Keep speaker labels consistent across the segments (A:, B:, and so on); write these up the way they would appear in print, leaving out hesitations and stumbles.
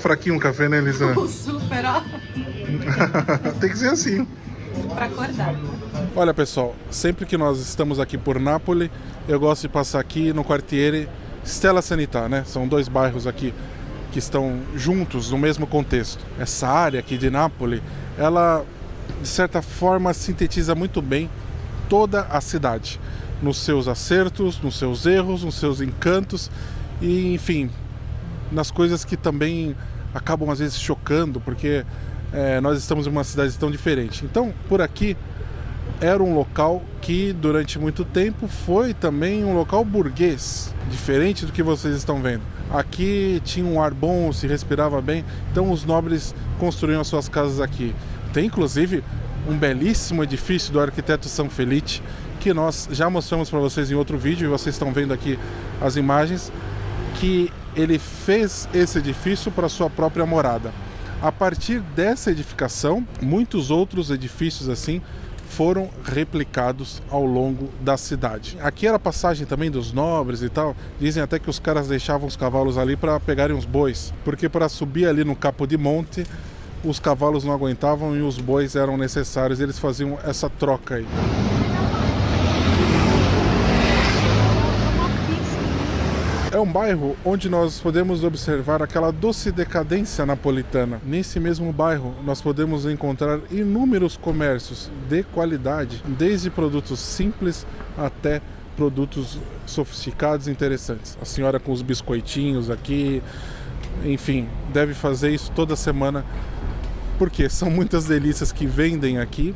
A: fraquinho um café, né, Elisa?
B: Super, ó.
A: Tem que ser assim.
B: Pra acordar.
A: Olha, pessoal, sempre que nós estamos aqui por Nápoles, eu gosto de passar aqui no quartiere Stella Sanità, né? São dois bairros aqui que estão juntos no mesmo contexto. Essa área aqui de Nápoles, ela, de certa forma, sintetiza muito bem toda a cidade, nos seus acertos, nos seus erros, nos seus encantos e, enfim, nas coisas que também acabam às vezes chocando, porque nós estamos em uma cidade tão diferente. Então, por aqui era um local que durante muito tempo foi também um local burguês, diferente do que vocês estão vendo. Aqui tinha um ar bom, se respirava bem, então os nobres construíam as suas casas aqui. Tem inclusive um belíssimo edifício do arquiteto Sanfelice, que nós já mostramos para vocês em outro vídeo, e vocês estão vendo aqui as imagens, que ele fez esse edifício para sua própria morada. A partir dessa edificação, muitos outros edifícios assim foram replicados ao longo da cidade. Aqui era a passagem também dos nobres e tal. Dizem até que os caras deixavam os cavalos ali para pegarem os bois, porque para subir ali no Capo di Monte, os cavalos não aguentavam e os bois eram necessários. Eles faziam essa troca aí. É um bairro onde nós podemos observar aquela doce decadência napolitana. Nesse mesmo bairro, nós podemos encontrar inúmeros comércios de qualidade, desde produtos simples até produtos sofisticados e interessantes. A senhora com os biscoitinhos aqui, enfim, deve fazer isso toda semana, porque são muitas delícias que vendem aqui,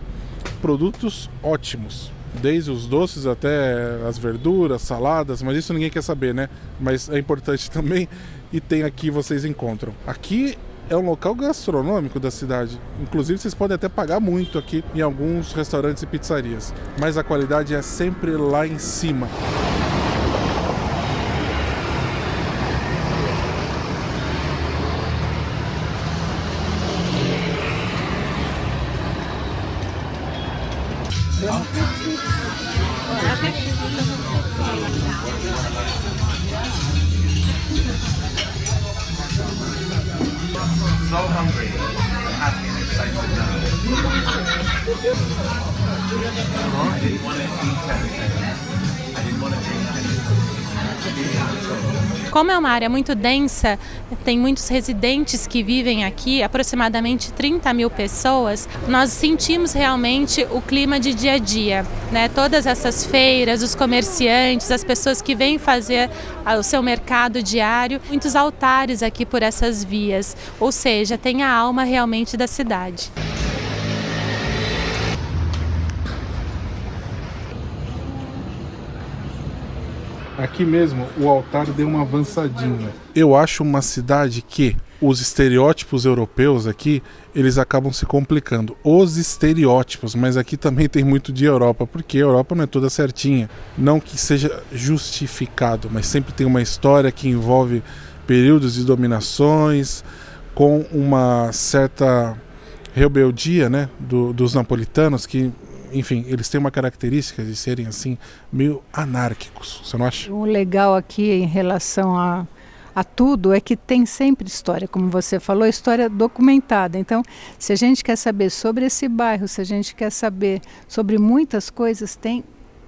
A: produtos ótimos. Desde os doces até as verduras, saladas, mas isso ninguém quer saber, né? Mas é importante também, e tem aqui, vocês encontram. Aqui é um local gastronômico da cidade. Inclusive vocês podem até pagar muito aqui em alguns restaurantes e pizzarias. Mas a qualidade é sempre lá em cima.
C: So hungry, happy and excited now. I didn't want to eat everything. I didn't want to drink anything.
B: Como é uma área muito densa, tem muitos residentes que vivem aqui, aproximadamente 30 mil pessoas, nós sentimos realmente o clima de dia a dia, né? Todas essas feiras, os comerciantes, as pessoas que vêm fazer o seu mercado diário, muitos altares aqui por essas vias, ou seja, tem a alma realmente da cidade.
A: Aqui mesmo o altar deu uma avançadinha. Eu acho uma cidade que os estereótipos europeus aqui, eles acabam se complicando. Os estereótipos, mas aqui também tem muito de Europa, porque a Europa não é toda certinha. Não que seja justificado, mas sempre tem uma história que envolve períodos de dominações, com uma certa rebeldia, né, dos napolitanos, que... Enfim, eles têm uma característica de serem assim, meio anárquicos, você não acha?
D: O legal aqui em relação a tudo é que tem sempre história, como você falou, história documentada. Então, se a gente quer saber sobre esse bairro, se a gente quer saber sobre muitas coisas, tem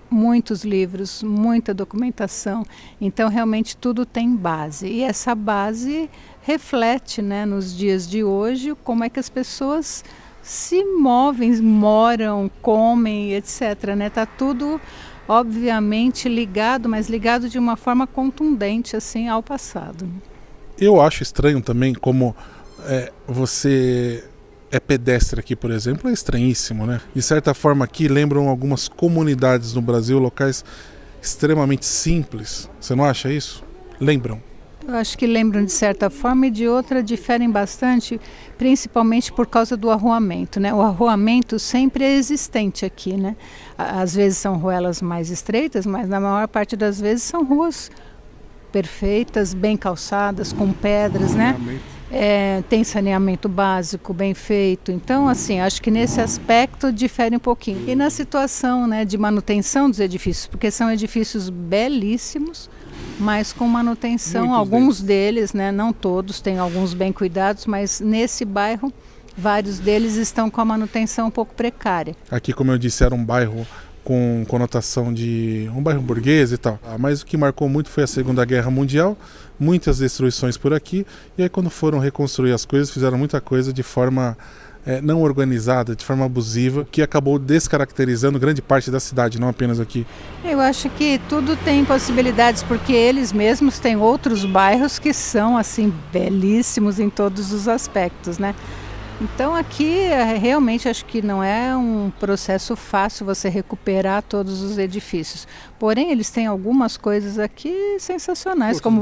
D: muitos livros, muita documentação. Então, realmente tudo tem base. E essa base reflete, né, nos dias de hoje, como é que as pessoas se movem, moram, comem, etc. Né? Tá tudo, obviamente, ligado, mas ligado de uma forma contundente assim, ao passado.
A: Eu acho estranho também como você é pedestre aqui, por exemplo, é estranhíssimo, né? De certa forma aqui lembram algumas comunidades no Brasil, locais extremamente simples. Você não acha isso? Lembram?
D: Eu acho que lembram de certa forma e de outra diferem bastante, principalmente por causa do arruamento, né? O arruamento sempre é existente aqui, né? Às vezes são ruelas mais estreitas, mas na maior parte das vezes são ruas perfeitas, bem calçadas, com pedras, né? tem saneamento básico bem feito. Então, assim, acho que nesse aspecto difere um pouquinho. E na situação, né, de manutenção dos edifícios, porque são edifícios belíssimos, mas com manutenção,
A: Muitos
D: alguns deles, né, não todos, tem alguns bem cuidados, mas nesse bairro, vários deles estão com a manutenção um pouco precária.
A: Aqui, como eu disse, era um bairro com conotação de um bairro burguês e tal. Mas o que marcou muito foi a Segunda Guerra Mundial, muitas destruições por aqui, e aí quando foram reconstruir as coisas, fizeram muita coisa de forma não organizada, de forma abusiva, que acabou descaracterizando grande parte da cidade, não apenas aqui.
D: Eu acho que tudo tem possibilidades, porque eles mesmos têm outros bairros que são assim belíssimos em todos os aspectos, né? Então aqui realmente acho que não é um processo fácil você recuperar todos os edifícios. Porém, eles têm algumas coisas aqui sensacionais, como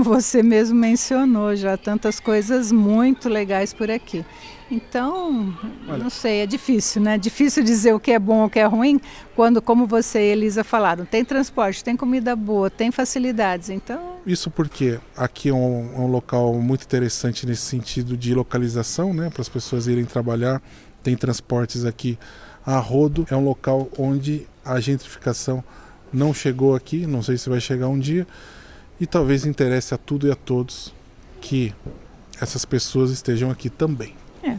D: você mesmo mencionou já, tantas coisas muito legais por aqui. Então, não sei, é difícil, né? Difícil dizer o que é bom ou o que é ruim, quando, como você e Elisa falaram, tem transporte, tem comida boa, tem facilidades, então...
A: Isso porque aqui é um local muito interessante nesse sentido de localização, né? Para as pessoas irem trabalhar, tem transportes aqui a rodo, é um local onde a gentrificação não chegou aqui, não sei se vai chegar um dia, e talvez interesse a tudo e a todos que essas pessoas estejam aqui também.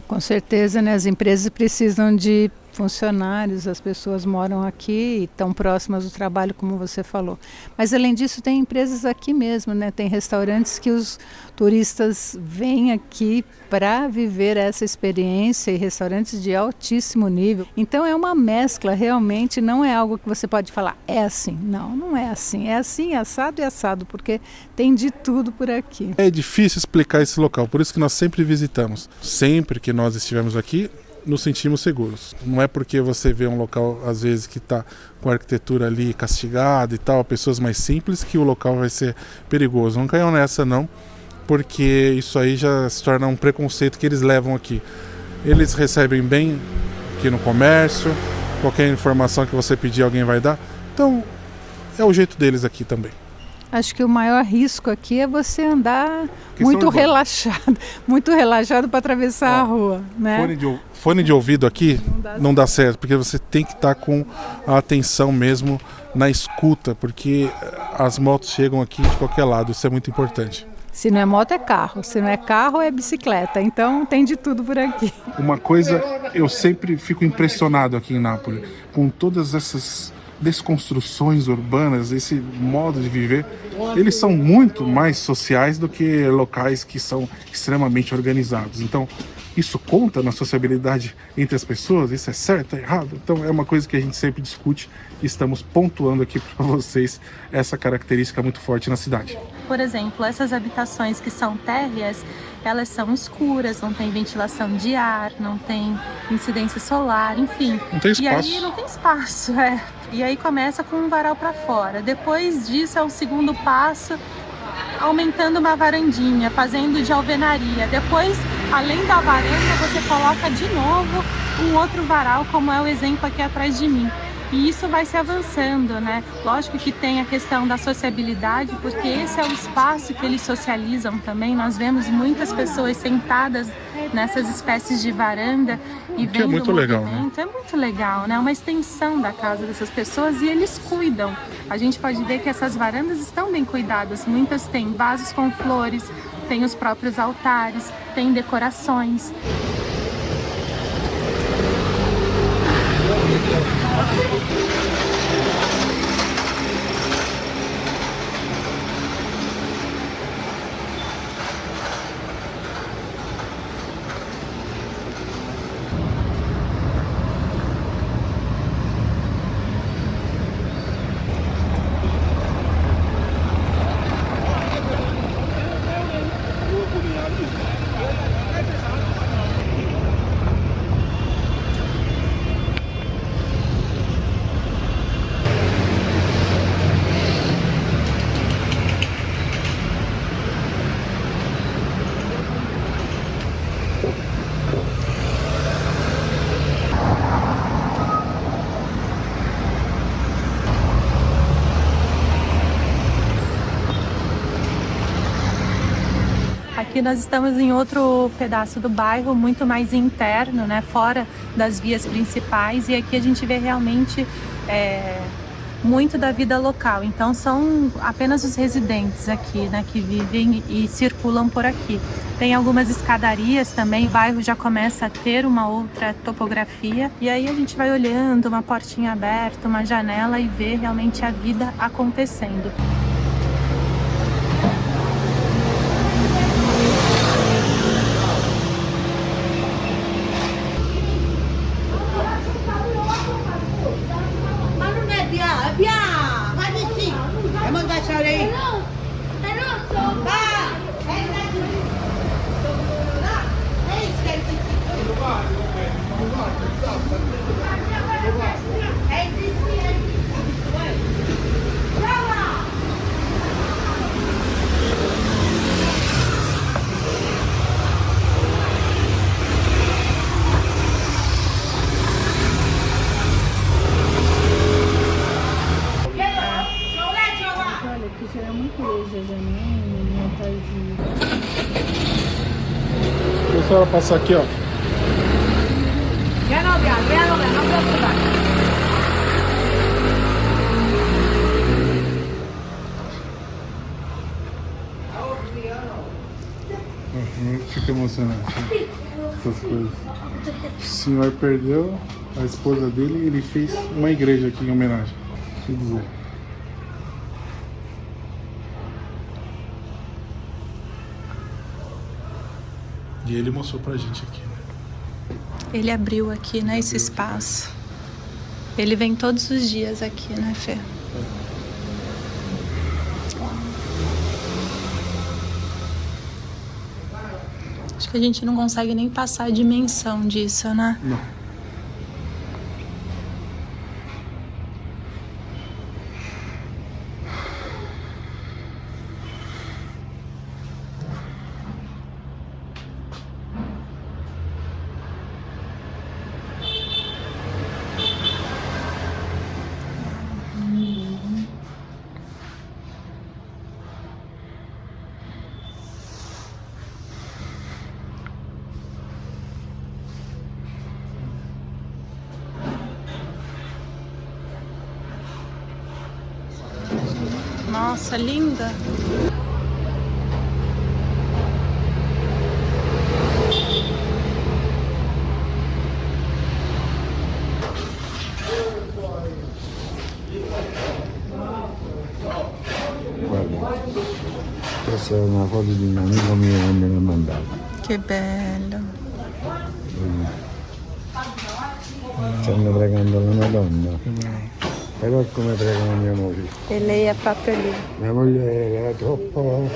D: Com certeza, né? As empresas precisam de funcionários, as pessoas moram aqui e estão próximas do trabalho, como você falou. Mas além disso, tem empresas aqui mesmo, né? Tem restaurantes que os turistas vêm aqui para viver essa experiência, e restaurantes de altíssimo nível. Então é uma mescla, realmente não é algo que você pode falar, é assim. Não, não é assim. É assim, assado e assado, porque tem de tudo por aqui.
A: É difícil explicar esse local, por isso que nós sempre visitamos. Sempre que nós estivermos aqui, nos sentimos seguros. Não é porque você vê um local, às vezes, que está com a arquitetura ali castigada e tal, pessoas mais simples, que o local vai ser perigoso. Não caiam nessa, não, porque isso aí já se torna um preconceito que eles levam aqui. Eles recebem bem aqui no comércio, qualquer informação que você pedir, alguém vai dar. Então, é o jeito deles aqui também.
D: Acho que o maior risco aqui é você andar muito relaxado para atravessar a rua, né?
A: Fone de ouvido aqui não dá certo, porque você tem que estar com a atenção mesmo na escuta, porque as motos chegam aqui de qualquer lado, isso é muito importante.
D: Se não é moto, é carro. Se não é carro, é bicicleta. Então tem de tudo por aqui.
A: Uma coisa, eu sempre fico impressionado aqui em Nápoles, com todas essas desconstruções urbanas, esse modo de viver, eles são muito mais sociais do que locais que são extremamente organizados. Então, isso conta na sociabilidade entre as pessoas? Isso é certo, é errado? Então, é uma coisa que a gente sempre discute e estamos pontuando aqui para vocês essa característica muito forte na cidade.
B: Por exemplo, essas habitações que são térreas, elas são escuras, não tem ventilação de ar, não tem incidência solar, enfim.
A: Não tem espaço.
B: E aí não tem espaço, E aí começa com um varal para fora. Depois disso é o segundo passo, aumentando uma varandinha, fazendo de alvenaria. Depois, além da varanda, você coloca de novo um outro varal, como é o exemplo aqui atrás de mim. E isso vai se avançando, né? Lógico que tem a questão da sociabilidade, porque esse é o espaço que eles socializam também. Nós vemos muitas pessoas sentadas nessas espécies de varanda e vendo
A: é muito legal, né?
B: É muito legal, né? Uma extensão da casa dessas pessoas e eles cuidam. A gente pode ver que essas varandas estão bem cuidadas. Muitas têm vasos com flores, tem os próprios altares, tem decorações. Aqui nós estamos em outro pedaço do bairro, muito mais interno, né, fora das vias principais, e aqui a gente vê realmente muito da vida local. Então são apenas os residentes aqui, né, que vivem e circulam por aqui. Tem algumas escadarias também, o bairro já começa a ter uma outra topografia, e aí a gente vai olhando, uma portinha aberta, uma janela, e vê realmente a vida acontecendo.
A: A senhora passar aqui, ó.
E: Piano piano, non preoccupare.
A: Fica emocionante, né? Essas coisas. O senhor perdeu a esposa dele e ele fez uma igreja aqui em homenagem. Quer dizer. E ele mostrou pra gente aqui, né?
B: Ele abriu aqui, né, esse espaço. Ele vem todos os dias aqui, né, Fê? Acho que a gente não consegue nem passar a dimensão disso, né?
A: Não.
B: Nossa, linda!
F: Guarda, questa è una foto di un amico mio che me l'ha mandata.
B: Que bello!
F: Stanno pregando la Madonna. Però come pregano mia moglie.
B: E lei è proprio lì.
F: Mia moglie era troppo